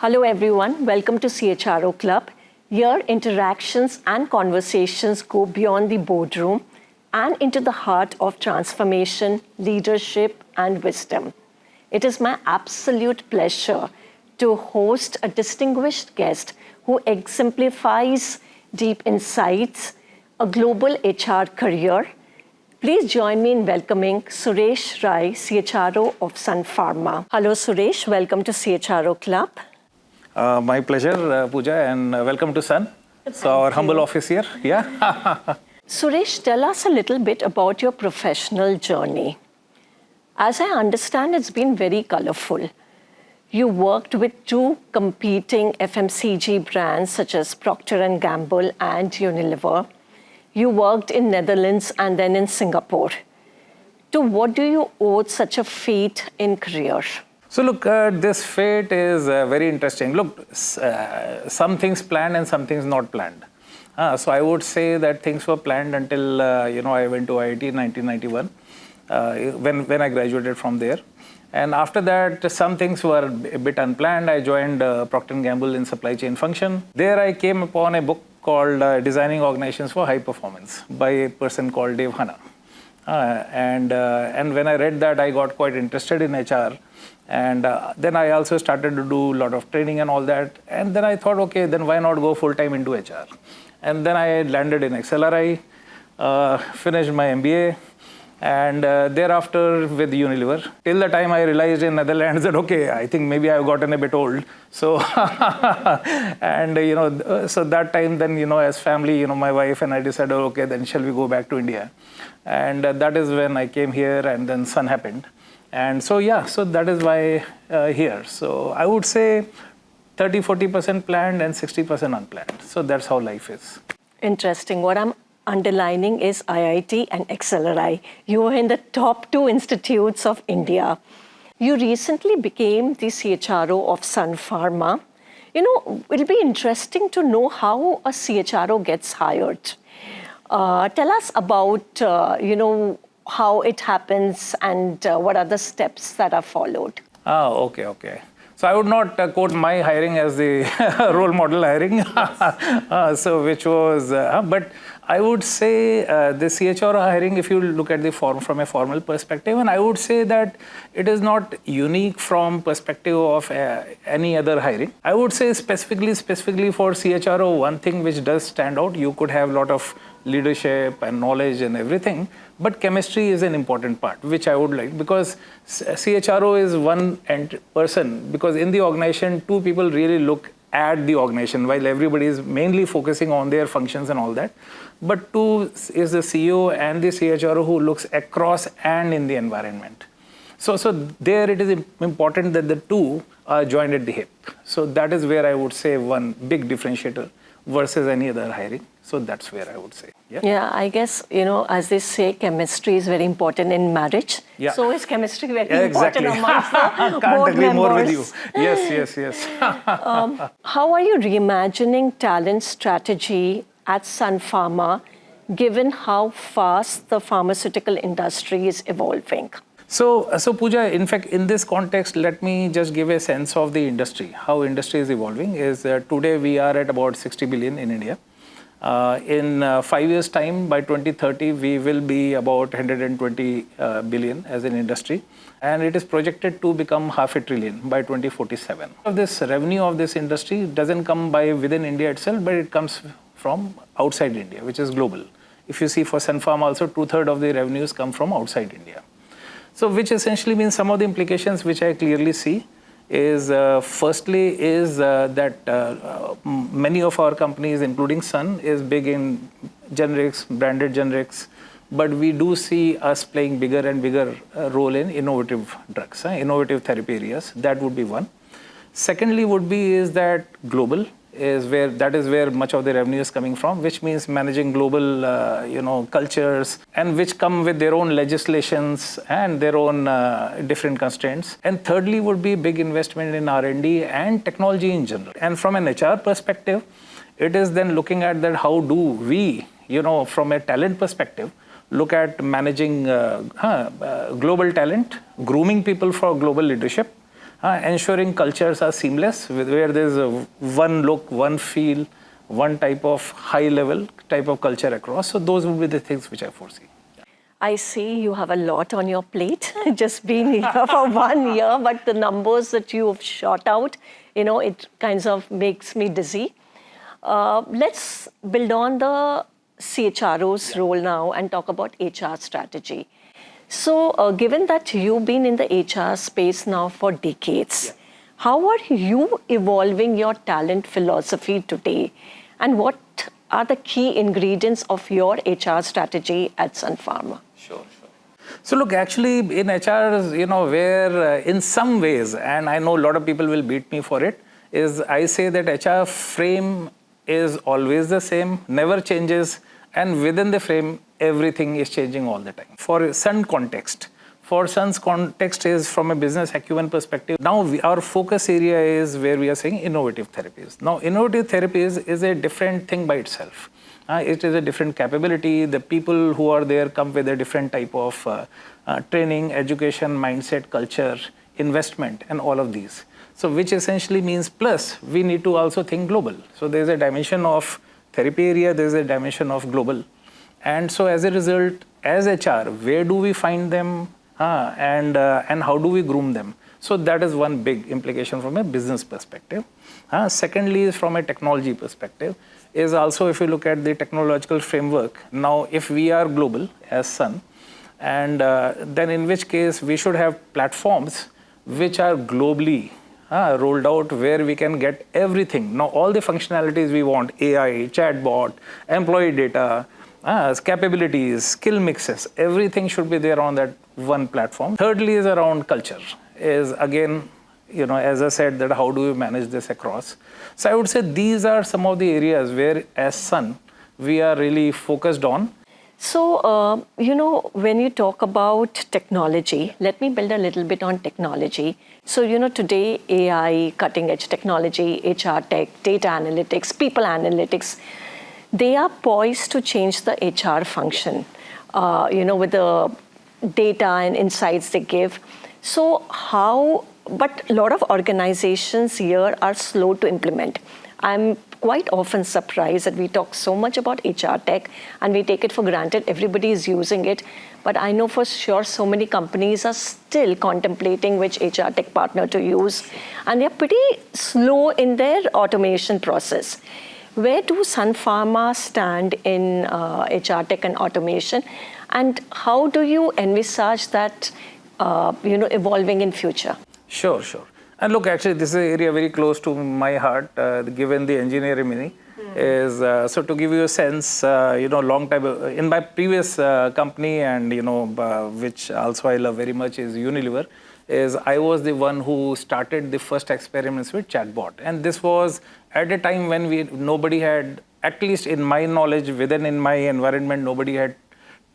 Hello everyone, welcome to CHRO Club. Here, interactions and conversations go beyond the boardroom and into the heart of transformation, leadership, and wisdom. It is my absolute pleasure to host a distinguished guest who exemplifies deep insights, a global HR career. Please join me in welcoming Suresh Rai, CHRO of Sun Pharma. Hello Suresh, welcome to CHRO Club. My pleasure, Puja, and welcome to Sun. So our humble office here. Yeah. Suresh, tell us a little bit about your professional journey. As I understand, it's been very colorful. You worked with two competing FMCG brands such as Procter & Gamble and Unilever. You worked in Netherlands and then in Singapore. To what do you owe such a feat in career? So look, this fate is very interesting. Look, some things planned and some things not planned. So I would say that things were planned until I went to IIT in 1991 when I graduated from there. And after that, some things were a bit unplanned. I joined Procter & Gamble in supply chain function. There I came upon a book called Designing Organizations for High Performance by a person called Dave Hanna. And when I read that, I got quite interested in HR. And then I also started to do a lot of training and all that. And then I thought, okay, then why not go full-time into HR? And then I landed in XLRI, finished my MBA, and thereafter with Unilever. Till the time I realized in Netherlands that, okay, I think maybe I've gotten a bit old. So, and so that time then, as family, my wife and I decided, okay, then shall we go back to India? And that is when I came here, and then Sun happened. And so, yeah, so that is why here. So I would say 30-40% planned and 60% unplanned. So that's how life is. Interesting. What I'm underlining is IIT and XLRI. You are in the top two institutes of India. You recently became the CHRO of Sun Pharma. It'll be interesting to know how a CHRO gets hired. Tell us about, how it happens and what are the steps that are followed. Okay. So I would not quote my hiring as the role model hiring, which was, but I would say the CHRO hiring, if you look at the form from a formal perspective, and I would say that it is not unique from perspective of any other hiring. I would say specifically for CHRO, one thing which does stand out, you could have a lot of leadership and knowledge and everything, but chemistry is an important part, which I would like, because CHRO is one person, because in the organization, two people really look at the organization while everybody is mainly focusing on their functions and all that. But two is the CEO and the CHRO who looks across and in the environment. So there it is important that the two are joined at the hip. So that is where I would say one big differentiator versus any other hiring. So that's where I would say. Yeah, I guess, as they say, chemistry is very important in marriage. Yeah. So is chemistry very important amongst the Can't board agree members. more with you. Yes. How are you reimagining talent strategy at Sun Pharma, given how fast the pharmaceutical industry is evolving? So Puja, in fact, in this context, let me just give a sense of the industry. How industry is evolving is today we are at about 60 billion in India. In 5 years' time, by 2030, we will be about 120 billion as an industry. And it is projected to become $500 billion by 2047. This revenue of this industry doesn't come by within India itself, but it comes from outside India, which is global. If you see for Sun Pharma also, 2/3 of the revenues come from outside India. So which essentially means some of the implications which I clearly see is firstly is that many of our companies, including Sun, is big in generics, branded generics, but we do see us playing bigger and bigger role in innovative drugs, innovative therapy areas. That would be one. Secondly would be is that global is where much of the revenue is coming from, which means managing global cultures, and which come with their own legislations and their own different constraints. And thirdly would be big investment in R&D and technology in general. And from an HR perspective, it is then looking at that how do we, from a talent perspective, look at managing global talent, grooming people for global leadership, ensuring cultures are seamless, where there's one look, one feel, one type of high level type of culture across. So those would be the things which I foresee. I see you have a lot on your plate, just being here for 1 year, but the numbers that you have shot out, it kind of makes me dizzy. Let's build on the CHRO's role now and talk about HR strategy. So given that you've been in the HR space now for decades, how are you evolving your talent philosophy today? And what are the key ingredients of your HR strategy at Sun Pharma? Sure. So look, actually in HR, where in some ways, and I know a lot of people will beat me for it, is I say that HR frame is always the same, never changes, and within the frame, everything is changing all the time. For Sun context, Sun's context is from a business acumen perspective. Now our focus area is where we are saying innovative therapies. Now innovative therapies is a different thing by itself. It is a different capability. The people who are there come with a different type of training, education, mindset, culture, investment, and all of these. So which essentially means plus we need to also think global. So there's a dimension of therapy area, there's a dimension of global. And so as a result, as HR, where do we find them and how do we groom them? So that is one big implication from a business perspective. Secondly is from a technology perspective, is also if you look at the technological framework, now if we are global as Sun, and then in which case we should have platforms which are globally rolled out where we can get everything. Now all the functionalities we want, AI, chatbot, employee data, capabilities, skill mixes, everything should be there on that one platform. Thirdly is around culture, is again, as I said, that how do we manage this across? So I would say these are some of the areas where as Sun, we are really focused on. So, when you talk about technology, let me build a little bit on technology. So, today AI, cutting edge technology, HR tech, data analytics, people analytics, they are poised to change the HR function, with the data and insights they give. So but a lot of organizations here are slow to implement. I'm quite often surprised that we talk so much about HR tech and we take it for granted. Everybody is using it. But I know for sure so many companies are still contemplating which HR tech partner to use. And they're pretty slow in their automation process. Where do Sun Pharma stand in HR tech and automation? And how do you envisage that evolving in future? Sure. And look, actually, this is an area very close to my heart, given the engineering mini. Is so to give you a sense, long time in my previous company, and which also I love very much is Unilever. Is I was the one who started the first experiments with chatbot, and this was at a time when nobody had, at least in my knowledge, in my environment, nobody had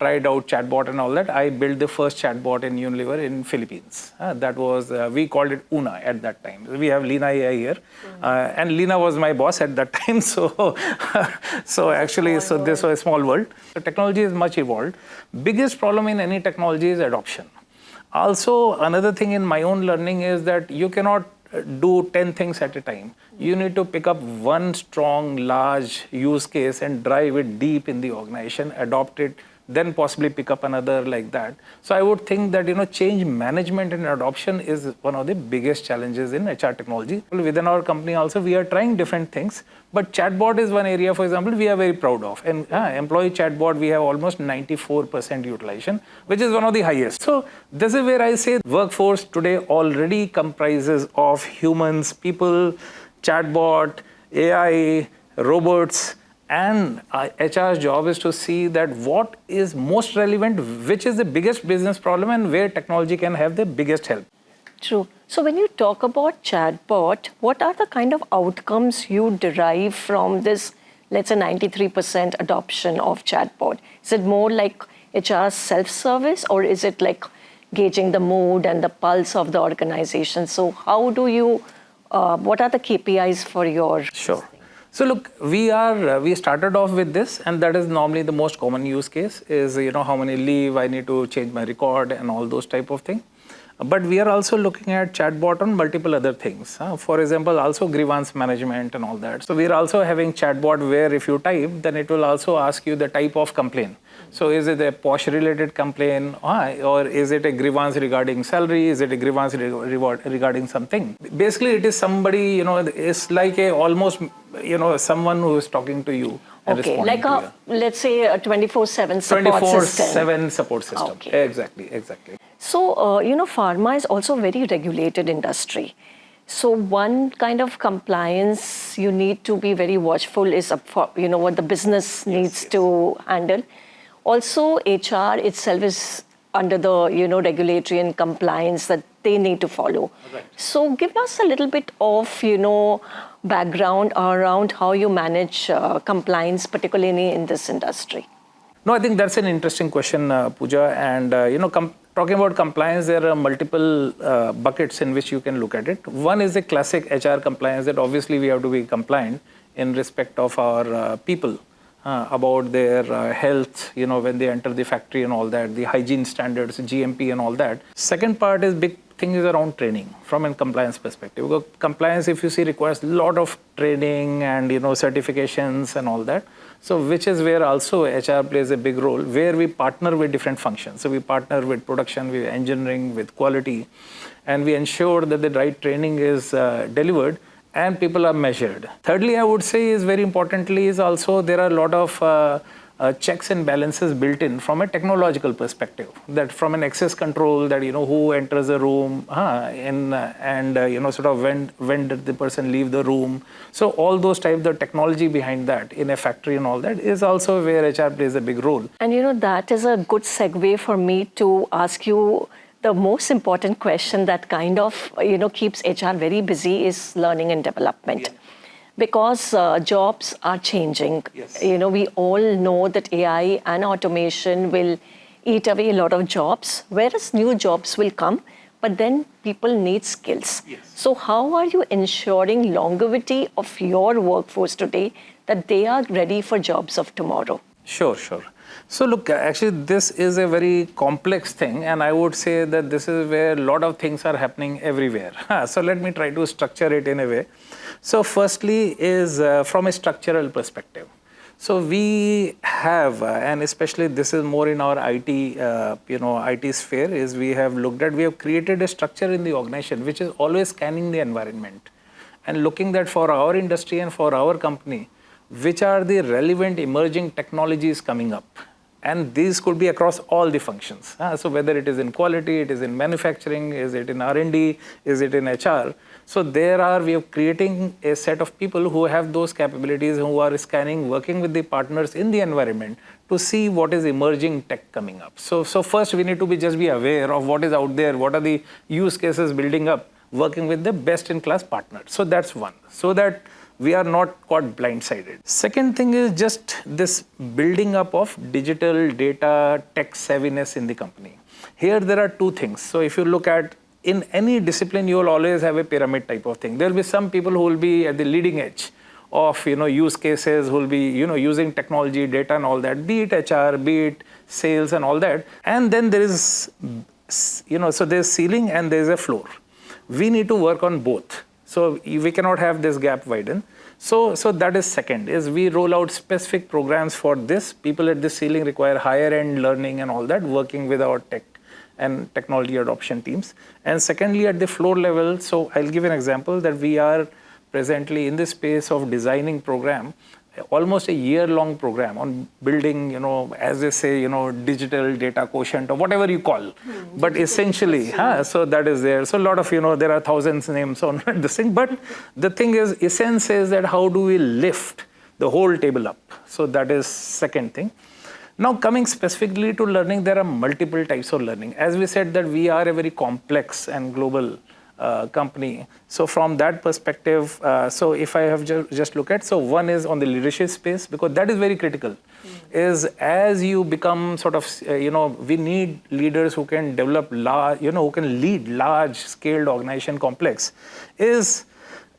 tried out chatbot and all that. I built the first chatbot in Unilever in Philippines. That was, we called it Una at that time. We have Lina AI here. And Lina was my boss at that time. So this was a small world. So technology is much evolved. Biggest problem in any technology is adoption. Also, another thing in my own learning is that you cannot do 10 things at a time. You need to pick up one strong, large use case and drive it deep in the organization, adopt it, then possibly pick up another like that. So I would think that, change management and adoption is one of the biggest challenges in HR technology. Within our company also, we are trying different things, but chatbot is one area, for example, we are very proud of. And employee chatbot, we have almost 94% utilization, which is one of the highest. So this is where I say workforce today already comprises of humans, people, chatbot, AI, robots, and HR's job is to see that what is most relevant, which is the biggest business problem, and where technology can have the biggest help. True. So when you talk about chatbot, what are the kind of outcomes you derive from this, let's say 93% adoption of chatbot? Is it more like HR self-service, or is it like gauging the mood and the pulse of the organization? So how do you, what are the KPIs for your? Sure. So look, we started off with this, and that is normally the most common use case is, how many leave I need to change my record and all those type of things. But we are also looking at chatbot on multiple other things. For example, also grievance management and all that. So we are also having chatbot where if you type, then it will also ask you the type of complaint. So is it a POSH related complaint, or is it a grievance regarding salary? Is it a grievance regarding something? Basically, it is somebody, it's like a almost, someone who is talking to you. Okay, like let's say a 24/7 support system. 24/7 support system. Okay. Exactly. So, pharma is also a very regulated industry. So one kind of compliance you need to be very watchful is what the business needs to handle. Also, HR itself is under the regulatory and compliance that they need to follow. Right. So give us a little bit of background around how you manage compliance, particularly in this industry. No, I think that's an interesting question, Puja. And talking about compliance, there are multiple buckets in which you can look at it. One is the classic HR compliance that obviously we have to be compliant in respect of our people. About their health, when they enter the factory and all that, the hygiene standards, GMP and all that. Second part is big thing is around training from a compliance perspective. Because compliance, if you see, requires a lot of training and certifications and all that. So which is where also HR plays a big role, where we partner with different functions. So we partner with production, with engineering, with quality, and we ensure that the right training is delivered and people are measured. Thirdly, I would say is very importantly is also there are a lot of checks and balances built in from a technological perspective. That from an access control, that who enters the room, and sort of when did the person leave the room. So all those types of technology behind that in a factory and all that is also where HR plays a big role. And that is a good segue for me to ask you. The most important question that kind of keeps HR very busy is learning and development. Yeah. Because jobs are changing. Yes. We all know that AI and automation will eat away a lot of jobs, whereas new jobs will come, but then people need skills. Yes. So how are you ensuring longevity of your workforce today, that they are ready for jobs of tomorrow? Sure. So look, actually this is a very complex thing, and I would say that this is where a lot of things are happening everywhere. So let me try to structure it in a way. So firstly is from a structural perspective. So we have, and especially this is more in our IT, IT sphere, is we have created a structure in the organization which is always scanning the environment and looking that for our industry and for our company, which are the relevant emerging technologies coming up. And these could be across all the functions. So whether it is in quality, it is in manufacturing, is it in R&D, is it in HR. So we are creating a set of people who have those capabilities, who are scanning, working with the partners in the environment to see what is emerging tech coming up. So first we need to just be aware of what is out there, what are the use cases building up, working with the best in class partners. So that's one. So that we are not caught blindsided. Second thing is just this building up of digital data tech savviness in the company. Here there are two things. So if you look at in any discipline, you will always have a pyramid type of thing. There will be some people who will be at the leading edge of use cases, who will be using technology, data and all that, be it HR, be it sales and all that. And then there is so there's ceiling and there's a floor. We need to work on both. So we cannot have this gap widen. So that is second, is we roll out specific programs for this. People at the ceiling require higher end learning and all that, working with our tech and technology adoption teams. And secondly, at the floor level, so I'll give an example that we are presently in the space of designing program, almost a year-long program on building, as they say, digital data quotient or whatever you call. But essentially, so that is there. So a lot of, there are thousands names on this thing. But the thing is, essence is that how do we lift the whole table up? So that is second thing. Now coming specifically to learning, there are multiple types of learning. As we said that we are a very complex and global company. So from that perspective, so if I have just look at, so one is on the leadership space, because that is very critical, is as you become sort of, we need leaders who can develop large, who can lead large scaled organization complex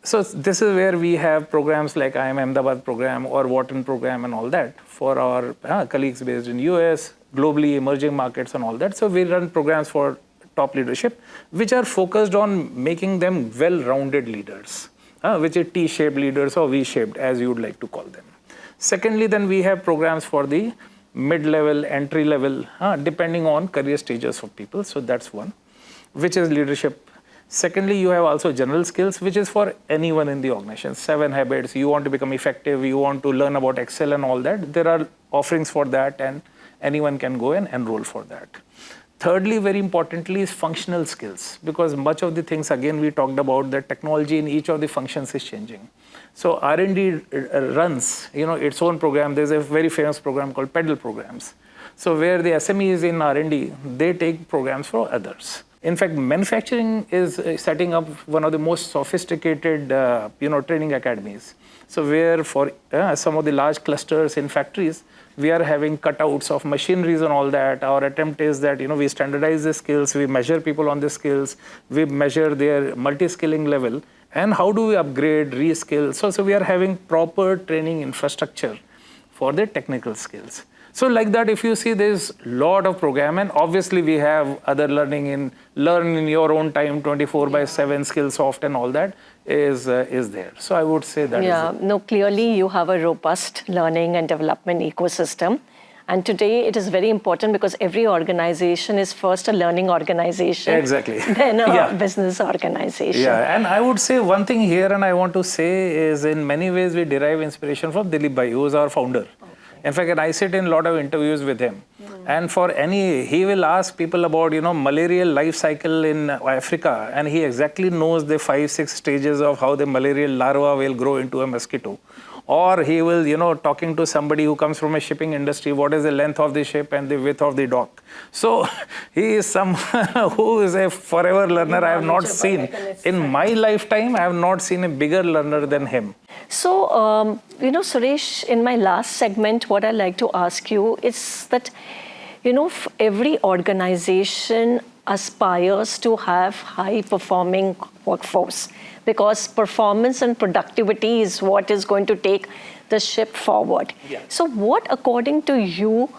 so this is where we have programs like IIM Ahmedabad program or Wharton program and all that for our colleagues based in US, globally emerging markets and all that. So we run programs for top leadership, which are focused on making them well-rounded leaders, which are T-shaped leaders or V-shaped, as you would like to call them. Secondly, then we have programs for the mid-level, entry-level, depending on career stages of people. So that's one, which is leadership. Secondly, you have also general skills, which is for anyone in the organization. 7 habits, you want to become effective, you want to learn about Excel and all that. There are offerings for that, and anyone can go and enroll for that. Thirdly, very importantly, is functional skills, because much of the things, again, we talked about that technology in each of the functions is changing. So R&D runs, its own program. There's a very famous program called Pedal programs. So where the SMEs in R&D, they take programs for others. In fact, manufacturing is setting up one of the most sophisticated, training academies. So where for some of the large clusters in factories, we are having cutouts of machineries and all that. Our attempt is that, we standardize the skills, we measure people on the skills, we measure their multi-skilling level, and how do we upgrade, reskill. So we are having proper training infrastructure for the technical skills. So like that, if you see, there's a lot of program, and obviously we have other learn in your own time, 24/7 Skillsoft and all that is there. So I would say that is it. No, clearly you have a robust learning and development ecosystem. And today it is very important because every organization is first a learning organization. Exactly. Then a business organization. Yeah, and I would say one thing here, and I want to say is in many ways we derive inspiration from Dilip Bhai, who is our founder. In fact, I sit in a lot of interviews with him. And he will ask people about, malarial life cycle in Africa. And he exactly knows the 5-6 stages of how the malarial larva will grow into a mosquito. Or he will, talking to somebody who comes from a shipping industry, what is the length of the ship and the width of the dock. So he is someone who is a forever learner. I have not seen, in my lifetime, I have not seen a bigger learner than him. So, Suresh, in my last segment, what I'd like to ask you is that, every organization aspires to have high-performing workforce because performance and productivity is what is going to take the ship forward. Yeah. So what, according to you,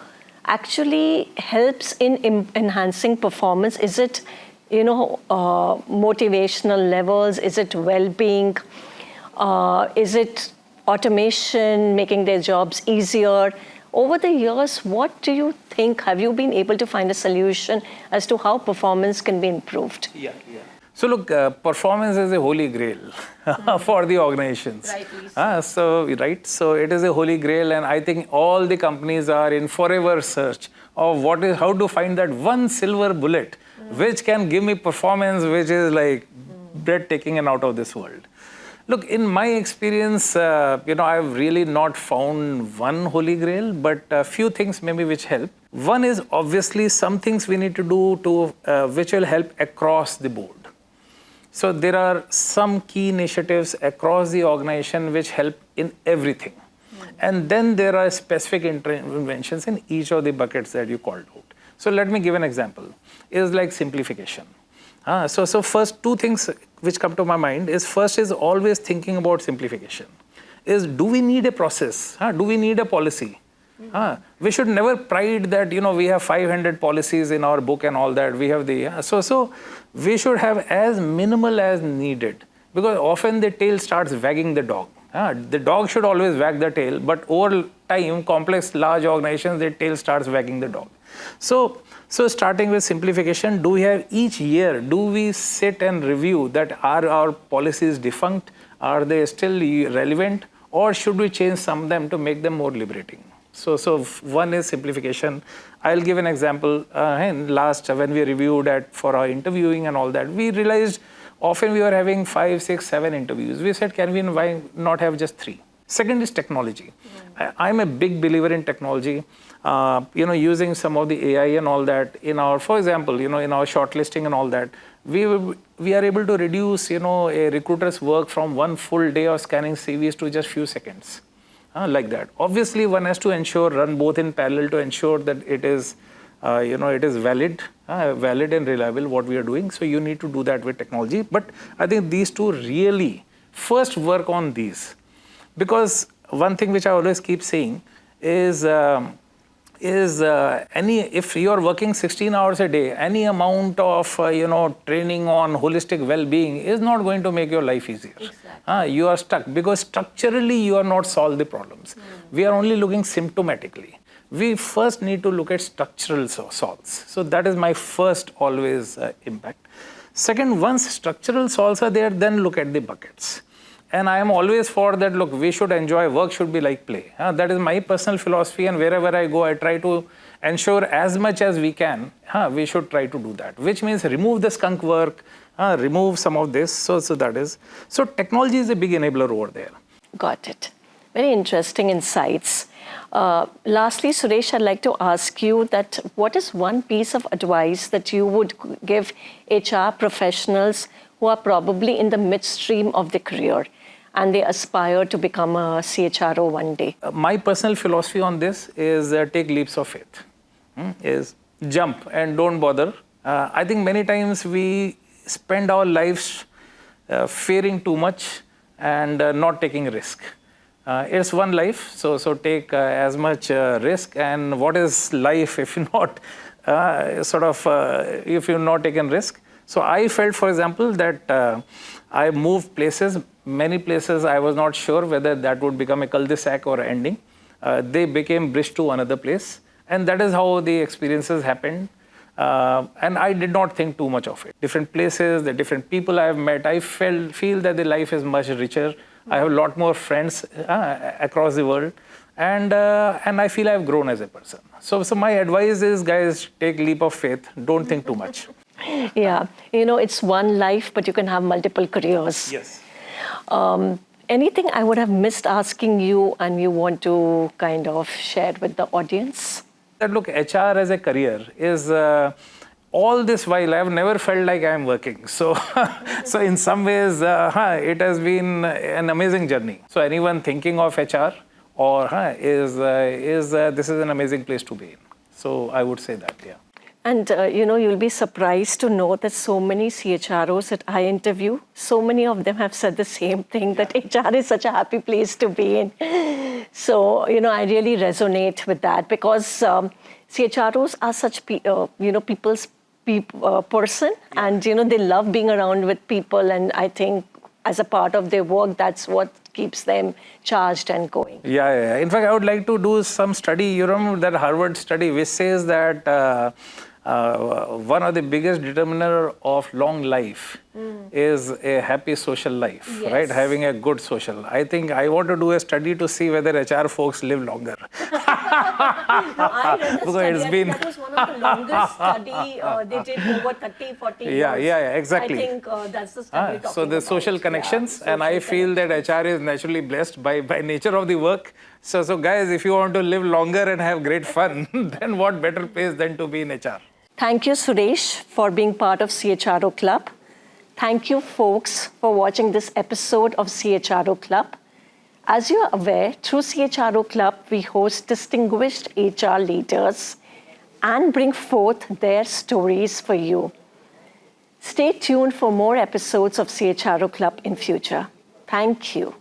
actually helps in enhancing performance? Is it, motivational levels? Is it well-being? Is it automation, making their jobs easier? Over the years, what do you think? Have you been able to find a solution as to how performance can be improved? Yeah. So look, performance is a holy grail for the organizations. So it is a holy grail, and I think all the companies are in forever search of how to find that one silver bullet which can give me performance which is like breathtaking and out of this world. Look, in my experience, I've really not found one holy grail, but a few things maybe which help. One is obviously some things we need to do which will help across the board. So there are some key initiatives across the organization which help in everything. And then there are specific interventions in each of the buckets that you called out. So let me give an example. It is like simplification. So first, two things which come to my mind is first is always thinking about simplification. Is do we need a process? Do we need a policy? We should never pride that, we have 500 policies in our book and all that. We have so we should have as minimal as needed, because often the tail starts wagging the dog. The dog should always wag the tail, but over time, complex, large organizations, the tail starts wagging the dog. So starting with simplification, do we have each year, do we sit and review that are our policies defunct? Are they still relevant? Or should we change some of them to make them more liberating? So one is simplification. I'll give an example. When we reviewed for our interviewing and all that, we realized often we were having 5, 6, 7 interviews. We said, can we not have just 3? Second is technology. I'm a big believer in technology. Using some of the AI and all that for example, in our shortlisting and all that, we are able to reduce, a recruiter's work from one full day of scanning CVs to just few seconds. Like that. Obviously, one has to run both in parallel to ensure that it is, it is valid and reliable what we are doing. So you need to do that with technology. But I think these two really first work on these, because one thing which I always keep saying is, is if you are working 16 hours a day, any amount of training on holistic well-being is not going to make your life easier. Exactly. You are stuck because structurally you are not solved the problems. We are only looking symptomatically. We first need to look at structural solves. So that is my first always impact. Second, once structural solves are there, then look at the buckets. And I am always for that, look, we should enjoy, work should be like play. That is my personal philosophy, and wherever I go, I try to ensure as much as we can, we should try to do that, which means remove the skunk work, remove some of this. So technology is a big enabler over there. Got it. Very interesting insights. Lastly, Suresh, I'd like to ask you that what is one piece of advice that you would give HR professionals who are probably in the midstream of their career and they aspire to become a CHRO one day? My personal philosophy on this is take leaps of faith, is jump and don't bother. I think many times we spend our lives fearing too much and not taking risk. It's one life, so take as much risk. And what is life if not if you're not taken risk? So I felt, for example, that I moved places, many places I was not sure whether that would become a cul-de-sac or ending. They became bridge to another place. And that is how the experiences happened. And I did not think too much of it. Different places, the different people I have met, I feel that the life is much richer. I have a lot more friends across the world. And I feel I have grown as a person. So my advice is, guys, take leap of faith. Don't think too much. Yeah, it's one life, but you can have multiple careers. Yes. Anything I would have missed asking you and you want to kind of share with the audience? That look, HR as a career is all this while I've never felt like I'm working. So in some ways, it has been an amazing journey. So anyone thinking of HR or this is an amazing place to be in. So I would say that, yeah. And, you'll be surprised to know that so many CHROs that I interview, so many of them have said the same thing, that HR is such a happy place to be in. So, I really resonate with that because CHROs are such, people's person, and, they love being around with people. And I think as a part of their work, that's what keeps them charged and going. Yeah. In fact, I would like to do some study. You remember that Harvard study which says that one of the biggest determiner of long life is a happy social life, yes. right? Having a good social. I think I want to do a study to see whether HR folks live longer. I read the study. It's been... That was one of the longest study. They did over 30, 40 years. Yeah, exactly. I think that's the study talking so the about. social connections, Yeah, and I feel that HR is naturally blessed by nature of the work. So guys, if you want to live longer and have great fun, then what better place than to be in HR? Thank you, Suresh, for being part of CHRO Club. Thank you, folks, for watching this episode of CHRO Club. As you are aware, through CHRO Club, we host distinguished HR leaders and bring forth their stories for you. Stay tuned for more episodes of CHRO Club in future. Thank you.